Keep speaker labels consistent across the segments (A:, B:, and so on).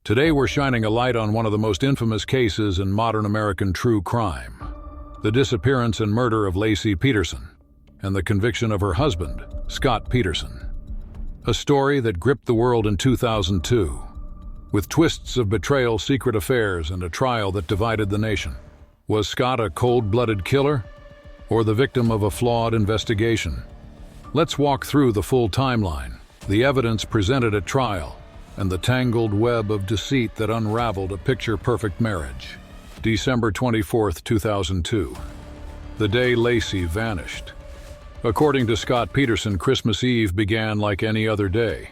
A: Today we're shining a light on one of the most infamous cases in modern American true crime: the disappearance and murder of Laci Peterson and the conviction of her husband, Scott Peterson. A story that gripped the world in 2002, with twists of betrayal, secret affairs, and a trial that divided the nation. Was Scott a cold-blooded killer or the victim of a flawed investigation? Let's walk through the full timeline, the evidence presented at trial, and the tangled web of deceit that unraveled a picture-perfect marriage. December 24, 2002. The day Laci vanished. According to Scott Peterson, Christmas Eve began like any other day.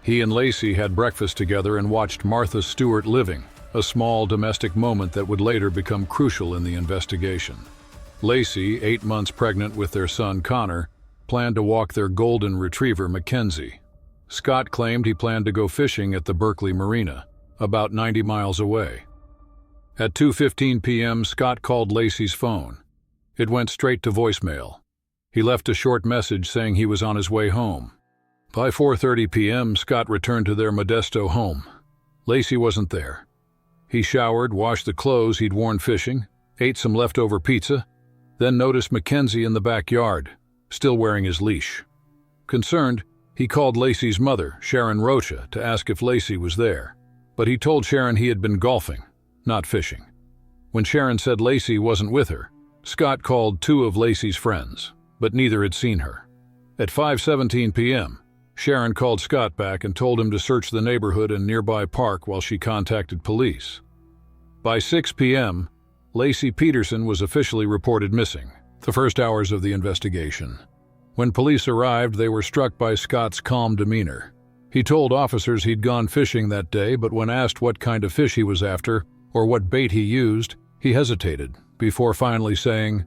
A: He and Laci had breakfast together and watched Martha Stewart living, a small domestic moment that would later become crucial in the investigation. Laci, 8 months pregnant with their son Conner, planned to walk their golden retriever Mackenzie. Scott claimed he planned to go fishing at the Berkeley Marina, about 90 miles away. At 2:15 p.m., Scott called Laci's phone. It went straight to voicemail. He left a short message saying he was on his way home. By 4:30 p.m., Scott returned to their Modesto home. Laci wasn't there. He showered, washed the clothes he'd worn fishing, ate some leftover pizza, then noticed Mackenzie in the backyard, still wearing his leash. Concerned, he called Laci's mother, Sharon Rocha, to ask if Laci was there, but he told Sharon he had been golfing, not fishing. When Sharon said Laci wasn't with her, Scott called 2 of Laci's friends, but neither had seen her. At 5:17 p.m., Sharon called Scott back and told him to search the neighborhood and nearby park while she contacted police. By 6 p.m., Laci Peterson was officially reported missing, the first hours of the investigation. When police arrived, they were struck by Scott's calm demeanor. He told officers he'd gone fishing that day, but when asked what kind of fish he was after or what bait he used, he hesitated, before finally saying,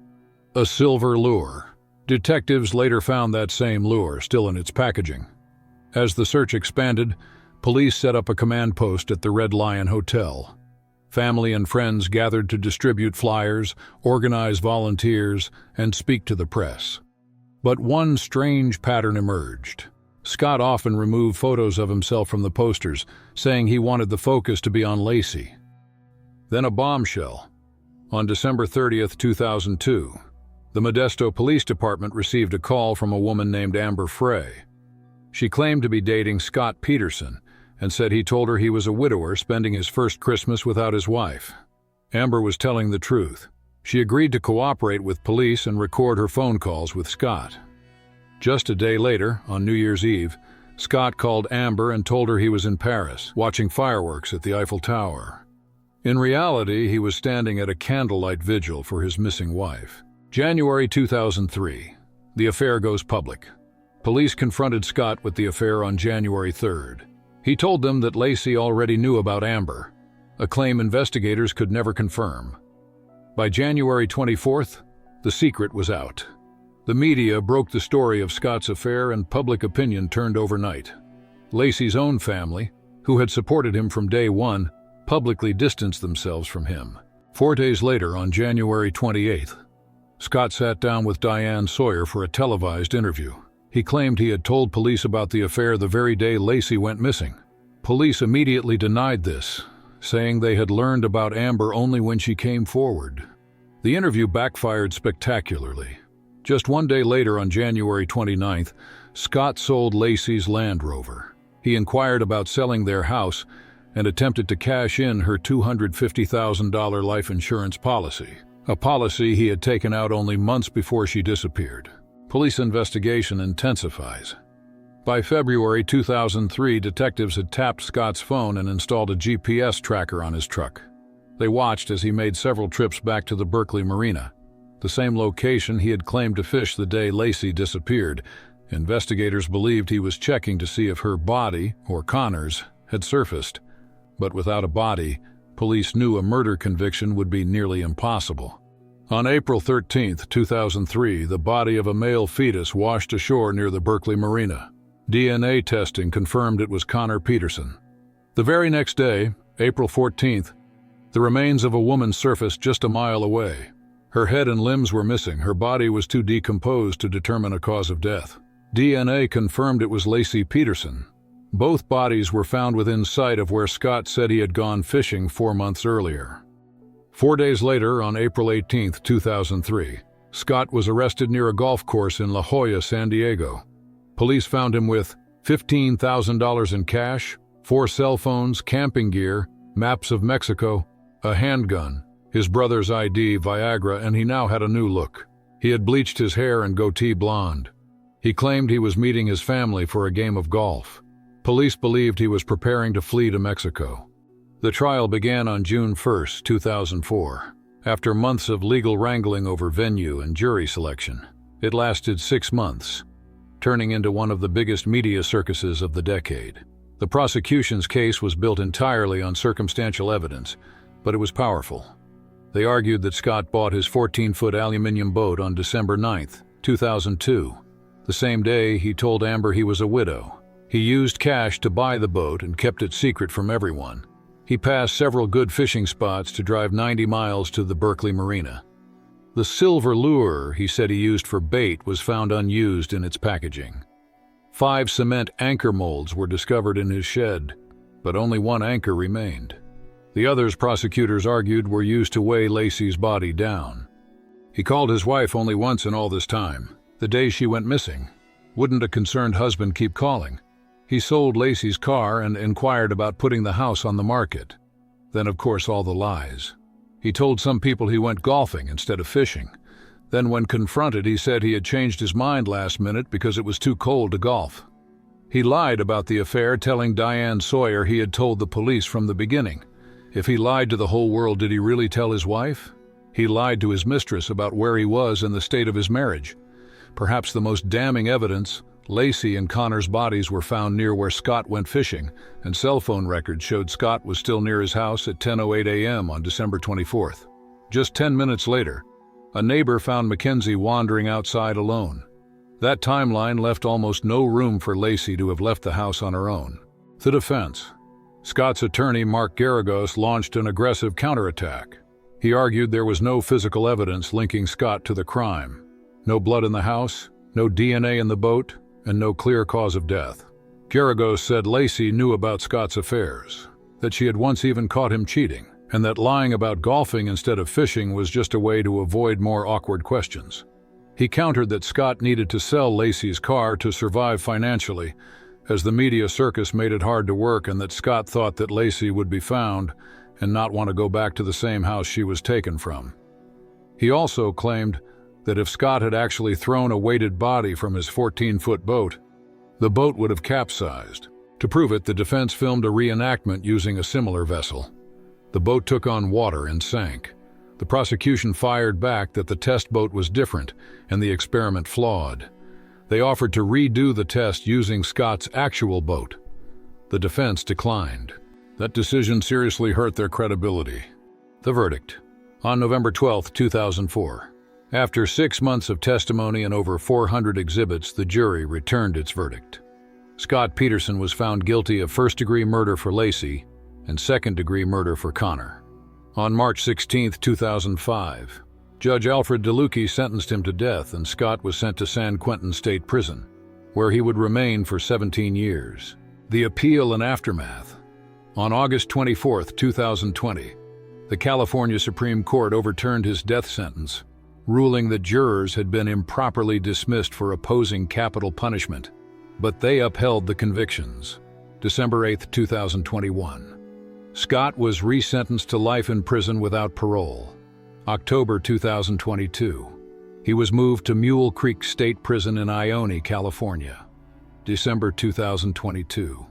A: "A silver lure." Detectives later found that same lure still in its packaging. As the search expanded, police set up a command post at the Red Lion Hotel. Family and friends gathered to distribute flyers, organize volunteers, and speak to the press. But one strange pattern emerged. Scott often removed photos of himself from the posters, saying he wanted the focus to be on Laci. Then a bombshell. On December 30, 2002, the Modesto Police Department received a call from a woman named Amber Frey. She claimed to be dating Scott Peterson and said he told her he was a widower spending his first Christmas without his wife. Amber was telling the truth. She agreed to cooperate with police and record her phone calls with Scott. Just a day later, on New Year's Eve, Scott called Amber and told her he was in Paris, watching fireworks at the Eiffel Tower. In reality, he was standing at a candlelight vigil for his missing wife. January 2003. The affair goes public. Police confronted Scott with the affair on January 3rd. He told them that Laci already knew about Amber, a claim investigators could never confirm. By January 24th, the secret was out. The media broke the story of Scott's affair and public opinion turned overnight. Laci's own family, who had supported him from day one, publicly distanced themselves from him. 4 days later, on January 28th, Scott sat down with Diane Sawyer for a televised interview. He claimed he had told police about the affair the very day Laci went missing. Police immediately denied this, saying they had learned about Amber only when she came forward. The interview backfired spectacularly. Just 1 day later, on January 29th, Scott sold Laci's Land Rover. He inquired about selling their house and attempted to cash in her $250,000 life insurance policy, a policy he had taken out only months before she disappeared. Police investigation intensifies. By February 2003, detectives had tapped Scott's phone and installed a GPS tracker on his truck. They watched as he made several trips back to the Berkeley Marina, the same location he had claimed to fish the day Laci disappeared. Investigators believed he was checking to see if her body, or Conner's, had surfaced. But without a body, police knew a murder conviction would be nearly impossible. On April 13, 2003, the body of a male fetus washed ashore near the Berkeley Marina. DNA testing confirmed it was Conner Peterson. The very next day, April 14th, the remains of a woman surfaced just a mile away. Her head and limbs were missing. Her body was too decomposed to determine a cause of death. DNA confirmed it was Laci Peterson, Both bodies were found within sight of where Scott said he had gone fishing 4 months earlier. 4 days later, on April 18, 2003, Scott was arrested near a golf course in La Jolla, San Diego. Police found him with $15,000 in cash, 4 cell phones, camping gear, maps of Mexico, a handgun, his brother's ID, Viagra, and he now had a new look. He had bleached his hair and goatee blonde. He claimed he was meeting his family for a game of golf. Police believed he was preparing to flee to Mexico. The trial began on June 1, 2004. After months of legal wrangling over venue and jury selection, it lasted 6 months, turning into one of the biggest media circuses of the decade. The prosecution's case was built entirely on circumstantial evidence, but it was powerful. They argued that Scott bought his 14-foot aluminum boat on December 9, 2002. The same day, he told Amber he was a widow. He used cash to buy the boat and kept it secret from everyone. He passed several good fishing spots to drive 90 miles to the Berkeley Marina. The silver lure he said he used for bait was found unused in its packaging. 5 cement anchor molds were discovered in his shed, but only 1 anchor remained. The others, prosecutors argued, were used to weigh Laci's body down. He called his wife only once in all this time, the day she went missing. Wouldn't a concerned husband keep calling? He sold Laci's car and inquired about putting the house on the market. Then, of course, all the lies. He told some people he went golfing instead of fishing. Then, when confronted, he said he had changed his mind last minute because it was too cold to golf. He lied about the affair, telling Diane Sawyer he had told the police from the beginning. If he lied to the whole world, did he really tell his wife? He lied to his mistress about where he was and the state of his marriage. Perhaps the most damning evidence, Laci and Conner's bodies were found near where Scott went fishing, and cell phone records showed Scott was still near his house at 10:08 a.m. on December 24th. Just 10 minutes later, a neighbor found Mackenzie wandering outside alone. That timeline left almost no room for Laci to have left the house on her own. The defense. Scott's attorney, Mark Garagos, launched an aggressive counterattack. He argued there was no physical evidence linking Scott to the crime. No blood in the house, no DNA in the boat, and no clear cause of death. Garagos said Laci knew about Scott's affairs, that she had once even caught him cheating, and that lying about golfing instead of fishing was just a way to avoid more awkward questions. He countered that Scott needed to sell Laci's car to survive financially, as the media circus made it hard to work, and that Scott thought that Laci would be found and not want to go back to the same house she was taken from. He also claimed that if Scott had actually thrown a weighted body from his 14-foot boat, the boat would have capsized. To prove it, the defense filmed a reenactment using a similar vessel. The boat took on water and sank. The prosecution fired back that the test boat was different and the experiment flawed. They offered to redo the test using Scott's actual boat. The defense declined. That decision seriously hurt their credibility. The verdict. On November 12, 2004. After 6 months of testimony and over 400 exhibits, the jury returned its verdict. Scott Peterson was found guilty of first-degree murder for Laci and second-degree murder for Conner. On March 16, 2005, Judge Alfred DeLucchi sentenced him to death, and Scott was sent to San Quentin State Prison, where he would remain for 17 years. The appeal and aftermath. On August 24, 2020, the California Supreme Court overturned his death sentence, ruling that jurors had been improperly dismissed for opposing capital punishment, but they upheld the convictions. December 8, 2021. Scott was resentenced to life in prison without parole. October 2022. He was moved to Mule Creek State Prison in Ione, California. December 2022.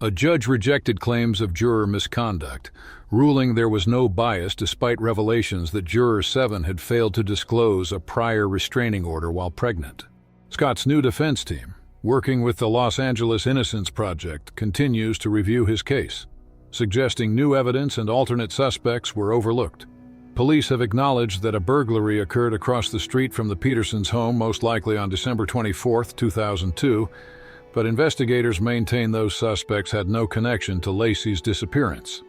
A: A judge rejected claims of juror misconduct, ruling there was no bias despite revelations that Juror 7 had failed to disclose a prior restraining order while pregnant. Scott's new defense team, working with the Los Angeles Innocence Project, continues to review his case, suggesting new evidence and alternate suspects were overlooked. Police have acknowledged that a burglary occurred across the street from the Petersons' home, most likely on December 24, 2002, but investigators maintain those suspects had no connection to Laci's disappearance.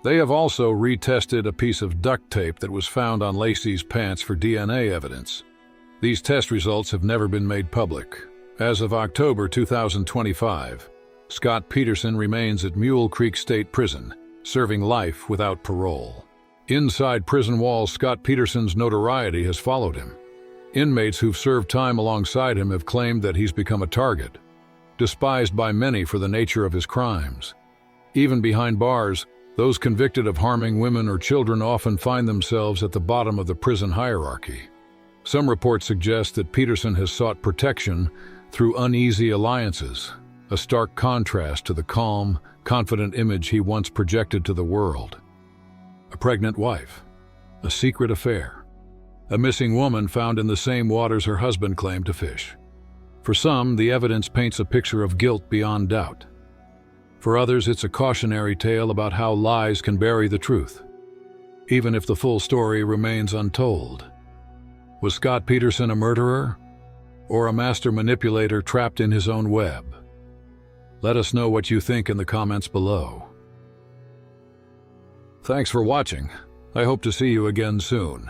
A: They have also retested a piece of duct tape that was found on Laci's pants for DNA evidence. These test results have never been made public. As of October 2025, Scott Peterson remains at Mule Creek State Prison, serving life without parole. Inside prison walls, Scott Peterson's notoriety has followed him. Inmates who've served time alongside him have claimed that he's become a target, despised by many for the nature of his crimes. Even behind bars, those convicted of harming women or children often find themselves at the bottom of the prison hierarchy. Some reports suggest that Peterson has sought protection through uneasy alliances, a stark contrast to the calm, confident image he once projected to the world. A pregnant wife, a secret affair, a missing woman found in the same waters her husband claimed to fish. For some, the evidence paints a picture of guilt beyond doubt. For others, it's a cautionary tale about how lies can bury the truth, even if the full story remains untold. Was Scott Peterson a murderer, or a master manipulator trapped in his own web? Let us know what you think in the comments below. Thanks for watching. I hope to see you again soon.